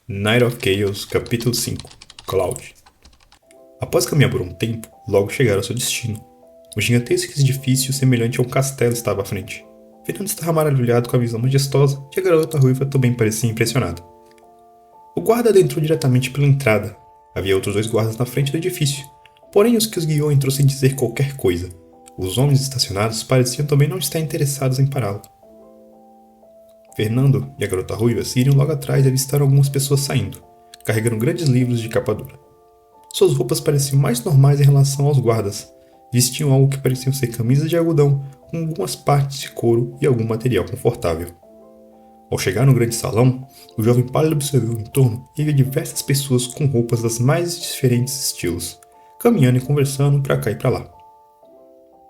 Night of Chaos, capítulo 5 Cloud. Após caminhar por um tempo, logo chegaram ao seu destino. Um gigantesco edifício semelhante a um castelo estava à frente. Fernando estava maravilhado com a visão majestosa e a garota ruiva também parecia impressionada. O guarda adentrou diretamente pela entrada. Havia outros dois guardas na frente do edifício, porém os que os guiou entrou sem dizer qualquer coisa. Os homens estacionados pareciam também não estar interessados em pará-lo. Fernando e a garota ruiva seguiram logo atrás e avistaram algumas pessoas saindo, carregando grandes livros de capa dura. Suas roupas pareciam mais normais em relação aos guardas. Vestiam algo que pareciam ser camisas de algodão, com algumas partes de couro e algum material confortável. Ao chegar no grande salão, o jovem pálido observou o entorno e viu diversas pessoas com roupas das mais diferentes estilos, caminhando e conversando para cá e para lá.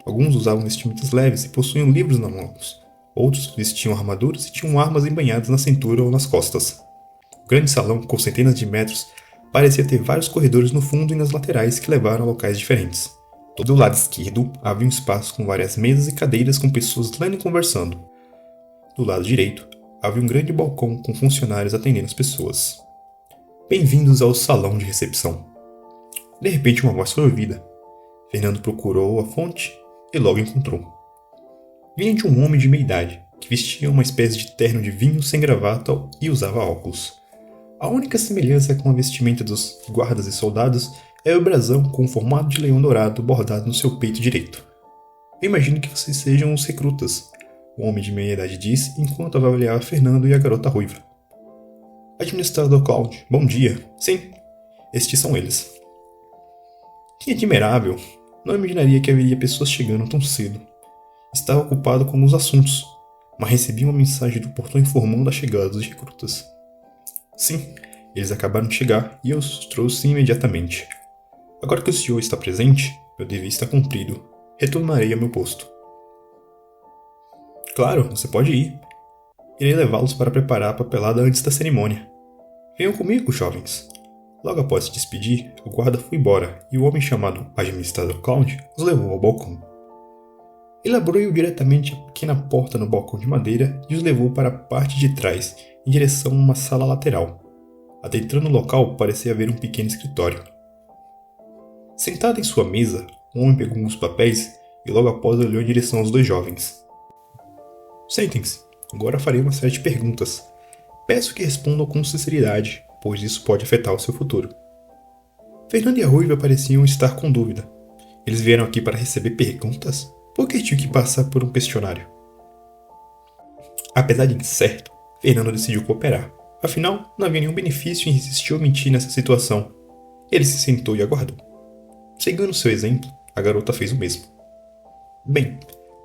Alguns usavam vestimentas leves e possuíam livros nas mãos. Outros vestiam armaduras e tinham armas embanhadas na cintura ou nas costas. O grande salão, com centenas de metros, parecia ter vários corredores no fundo e nas laterais que levaram a locais diferentes. Do lado esquerdo, havia um espaço com várias mesas e cadeiras com pessoas lendo e conversando. Do lado direito, havia um grande balcão com funcionários atendendo as pessoas. Bem-vindos ao salão de recepção. De repente uma voz foi ouvida. Fernando procurou a fonte e logo encontrou. Vinha de um homem de meia idade, que vestia uma espécie de terno de vinho sem gravata e usava óculos. A única semelhança com a vestimenta dos guardas e soldados é o brasão com o formato de leão dourado bordado no seu peito direito. Eu imagino que vocês sejam os recrutas, o homem de meia idade disse enquanto avaliava Fernando e a garota ruiva. Administrador Cloud, bom dia. Sim, estes são eles. Que admirável! Não imaginaria que haveria pessoas chegando tão cedo. Estava ocupado com alguns assuntos, mas recebi uma mensagem do portão informando a chegada dos recrutas. Sim, eles acabaram de chegar e eu os trouxe imediatamente. Agora que o senhor está presente, meu dever está cumprido. Retornarei ao meu posto. Claro, você pode ir. Irei levá-los para preparar a papelada antes da cerimônia. Venham comigo, jovens. Logo após se despedir, o guarda foi embora e o homem chamado Administrador Cloud os levou ao balcão. Ele abriu diretamente a pequena porta no balcão de madeira e os levou para a parte de trás, em direção a uma sala lateral. Adentrando no local, parecia haver um pequeno escritório. Sentado em sua mesa, o homem pegou uns papéis e logo após olhou em direção aos dois jovens. Sentem-se, agora farei uma série de perguntas. Peço que respondam com sinceridade, pois isso pode afetar o seu futuro. Fernando e a Ruiva pareciam estar com dúvida. Eles vieram aqui para receber perguntas? Por que tinham que passar por um questionário? Apesar de incerto, Fernando decidiu cooperar. Afinal, não havia nenhum benefício em resistir ou mentir nessa situação. Ele se sentou e aguardou. Seguindo seu exemplo, a garota fez o mesmo. Bem,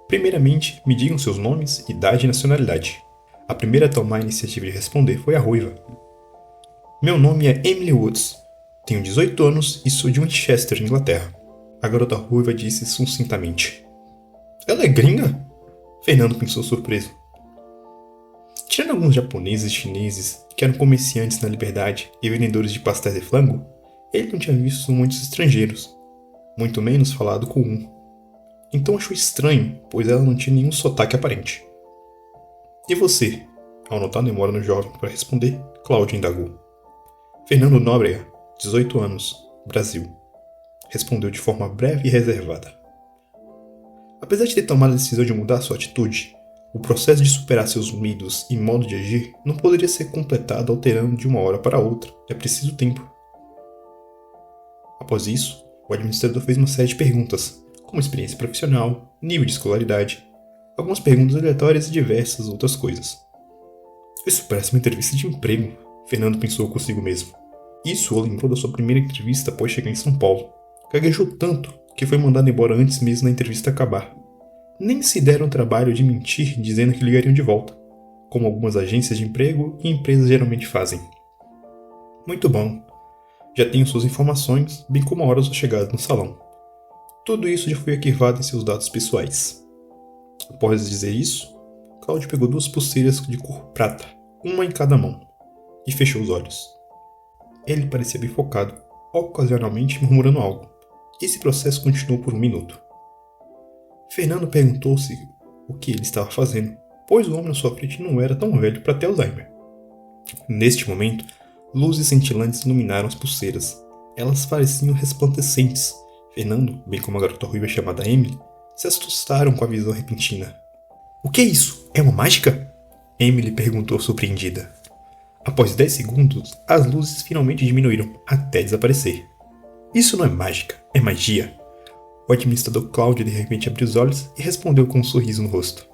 primeiramente, me digam seus nomes, idade e nacionalidade. A primeira a tomar a iniciativa de responder foi a Ruiva. Meu nome é Emily Woods. Tenho 18 anos e sou de Winchester, Inglaterra. A garota ruiva disse sucintamente. Ela é gringa? Fernando pensou surpreso. Tirando alguns japoneses e chineses que eram comerciantes na Liberdade e vendedores de pastéis de flango, ele não tinha visto muitos estrangeiros, muito menos falado com um. Então achou estranho, pois ela não tinha nenhum sotaque aparente. E você? Ao notar a demora no jovem para responder, Cláudia indagou. Fernando Nóbrega, 18 anos, Brasil. Respondeu de forma breve e reservada. Apesar de ter tomado a decisão de mudar sua atitude, o processo de superar seus medos e modo de agir não poderia ser completado alterando de uma hora para outra. É preciso tempo. Após isso, o administrador fez uma série de perguntas, como experiência profissional, nível de escolaridade, algumas perguntas aleatórias e diversas outras coisas. Isso parece uma entrevista de emprego, Fernando pensou consigo mesmo. Isso o lembrou da sua primeira entrevista após chegar em São Paulo. Gaguejou tanto que foi mandado embora antes mesmo da entrevista acabar. Nem se deram o trabalho de mentir dizendo que ligariam de volta, como algumas agências de emprego e empresas geralmente fazem. Muito bom. Já tenho suas informações, bem como a hora da sua chegada no salão. Tudo isso já foi arquivado em seus dados pessoais. Após dizer isso, Cláudio pegou 2 pulseiras de cor prata, uma em cada mão, e fechou os olhos. Ele parecia bem focado, ocasionalmente murmurando algo. Esse processo continuou por 1 minuto. Fernando perguntou-se o que ele estava fazendo, pois o homem na sua frente não era tão velho para ter Alzheimer. Neste momento, Luzes cintilantes iluminaram as pulseiras. Elas pareciam resplandecentes. Fernando, bem como a garota ruiva chamada Emily, se assustaram com a visão repentina. O que é isso? É uma mágica? Emily perguntou surpreendida. Após 10 segundos, as luzes finalmente diminuíram, até desaparecer. Isso não é mágica, é magia. O administrador Cláudio de repente abriu os olhos e respondeu com um sorriso no rosto.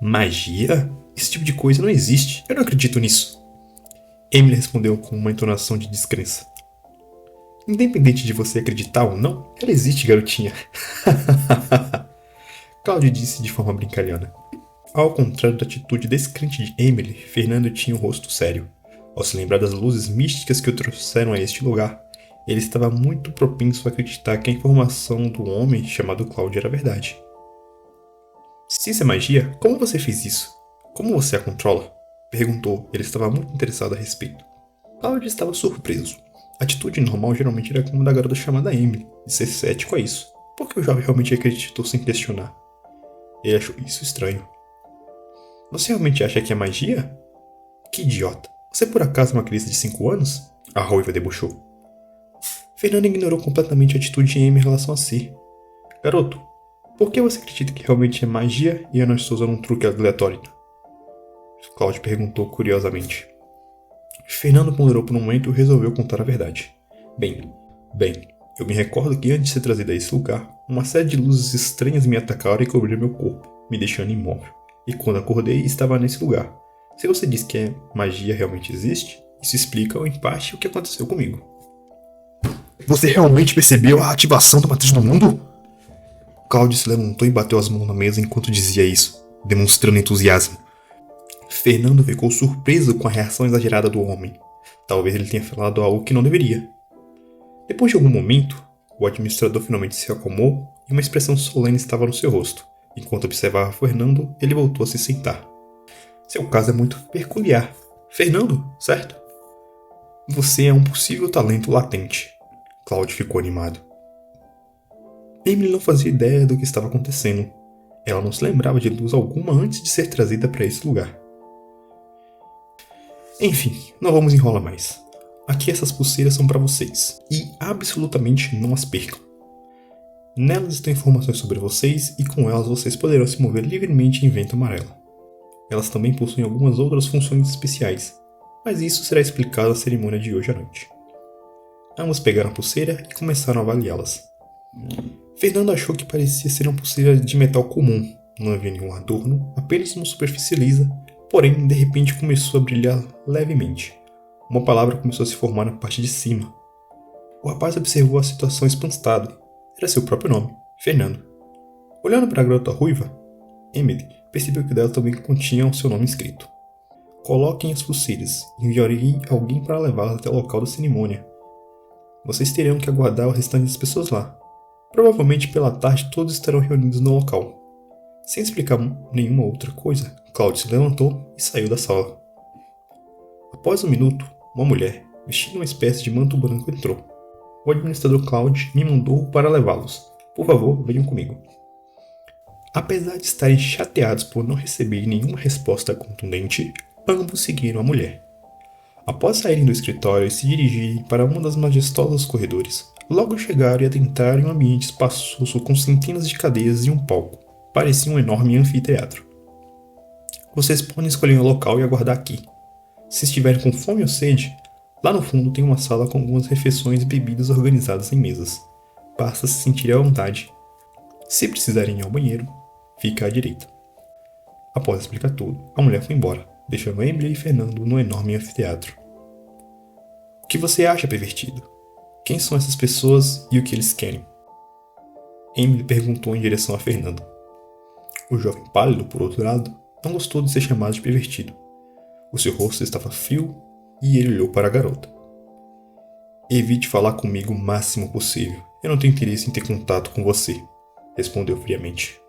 Magia? Esse tipo de coisa não existe, eu não acredito nisso. Emily respondeu com uma entonação de descrença. Independente de você acreditar ou não, ela existe, garotinha. Cláudio disse de forma brincalhona. Ao contrário da atitude descrente de Emily, Fernando tinha um rosto sério. Ao se lembrar das luzes místicas que o trouxeram a este lugar, ele estava muito propenso a acreditar que a informação do homem chamado Cláudio era verdade. Se isso é magia, como você fez isso? Como você a controla? Perguntou, ele estava muito interessado a respeito. Cláudio estava surpreso. A atitude normal geralmente era como a da garota chamada Emily, de ser cético a isso, porque o jovem realmente acreditou sem questionar. Ele achou isso estranho. Você realmente acha que é magia? Que idiota. Você por acaso é uma criança de 5 anos? A ruiva debochou. Fernando ignorou completamente a atitude de Emily em relação a si. Garoto, por que você acredita que realmente é magia e eu não estou usando um truque aleatório? Cláudio perguntou curiosamente. Fernando ponderou por um momento e resolveu contar a verdade. Bem, eu me recordo que antes de ser trazido a esse lugar, uma série de luzes estranhas me atacaram e cobriram meu corpo, me deixando imóvel. E quando acordei, estava nesse lugar. Se você diz que a magia realmente existe, isso explica ou em parte o que aconteceu comigo. Você realmente percebeu a ativação da matriz no mundo? Cláudio se levantou e bateu as mãos na mesa enquanto dizia isso, demonstrando entusiasmo. Fernando ficou surpreso com a reação exagerada do homem. Talvez ele tenha falado algo que não deveria. Depois de algum momento, o administrador finalmente se acalmou e uma expressão solene estava no seu rosto. Enquanto observava Fernando, ele voltou a se sentar. Seu caso é muito peculiar. Fernando, certo? Você é um possível talento latente. Cláudio ficou animado. Emily não fazia ideia do que estava acontecendo. Ela não se lembrava de luz alguma antes de ser trazida para esse lugar. Enfim, não vamos enrolar mais. Aqui essas pulseiras são para vocês. E absolutamente não as percam. Nelas estão informações sobre vocês e com elas vocês poderão se mover livremente em vento amarelo. Elas também possuem algumas outras funções especiais, mas isso será explicado na cerimônia de hoje à noite. Ambos pegaram a pulseira e começaram a avaliá-las. Fernando achou que parecia ser uma pulseira de metal comum, não havia nenhum adorno, apenas uma superfície lisa, porém de repente começou a brilhar levemente. Uma palavra começou a se formar na parte de cima. O rapaz observou a situação espantado. Era seu próprio nome, Fernando. Olhando para a garota ruiva, Emily percebeu que dela também continha o seu nome escrito. Coloquem as pulseiras e enviarei alguém para levá-las até o local da cerimônia. Vocês terão que aguardar o restante das pessoas lá. Provavelmente pela tarde todos estarão reunidos no local. Sem explicar nenhuma outra coisa, Cláudio se levantou e saiu da sala. Após um minuto, uma mulher, vestindo uma espécie de manto branco, entrou. O administrador Cláudio me mandou para levá-los. Por favor, venham comigo. Apesar de estarem chateados por não receber nenhuma resposta contundente, ambos seguiram a mulher. Após saírem do escritório e se dirigirem para um dos majestosos corredores, logo chegaram e adentraram em um ambiente espaçoso com centenas de cadeiras e um palco. Parecia um enorme anfiteatro. Vocês podem escolher um local e aguardar aqui. Se estiverem com fome ou sede, lá no fundo tem uma sala com algumas refeições e bebidas organizadas em mesas. Basta se sentir à vontade. Se precisarem ir ao banheiro, fica à direita. Após explicar tudo, a mulher foi embora, deixando Emily e Fernando no enorme anfiteatro. O que você acha, pervertido? Quem são essas pessoas e o que eles querem? Emily perguntou em direção a Fernando. O jovem pálido, por outro lado, não gostou de ser chamado de pervertido. O seu rosto estava frio e ele olhou para a garota. Evite falar comigo o máximo possível. Eu não tenho interesse em ter contato com você, respondeu friamente.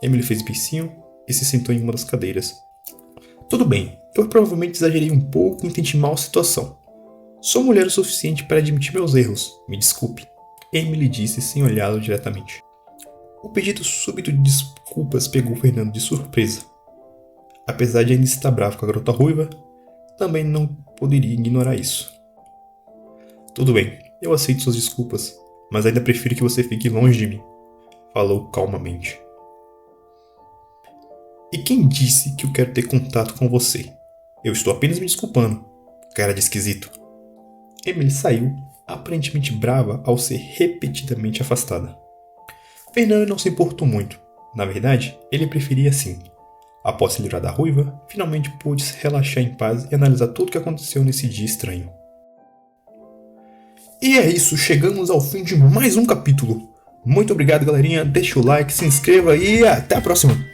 Emily fez beicinho e se sentou em uma das cadeiras. Tudo bem, eu provavelmente exagerei um pouco e entendi mal a situação. Sou mulher o suficiente para admitir meus erros, me desculpe, Emily disse sem olhá-lo diretamente. O pedido súbito de desculpas pegou Fernando de surpresa. Apesar de ainda estar bravo com a garota ruiva, também não poderia ignorar isso. Tudo bem, eu aceito suas desculpas, mas ainda prefiro que você fique longe de mim, falou calmamente. E quem disse que eu quero ter contato com você? Eu estou apenas me desculpando, cara de esquisito. Emily saiu, aparentemente brava ao ser repetidamente afastada. Fernando não se importou muito. Na verdade, ele preferia assim. Após se livrar da ruiva, finalmente pôde se relaxar em paz e analisar tudo o que aconteceu nesse dia estranho. E é isso, chegamos ao fim de mais um capítulo. Muito obrigado, galerinha. Deixa o like, se inscreva e até a próxima.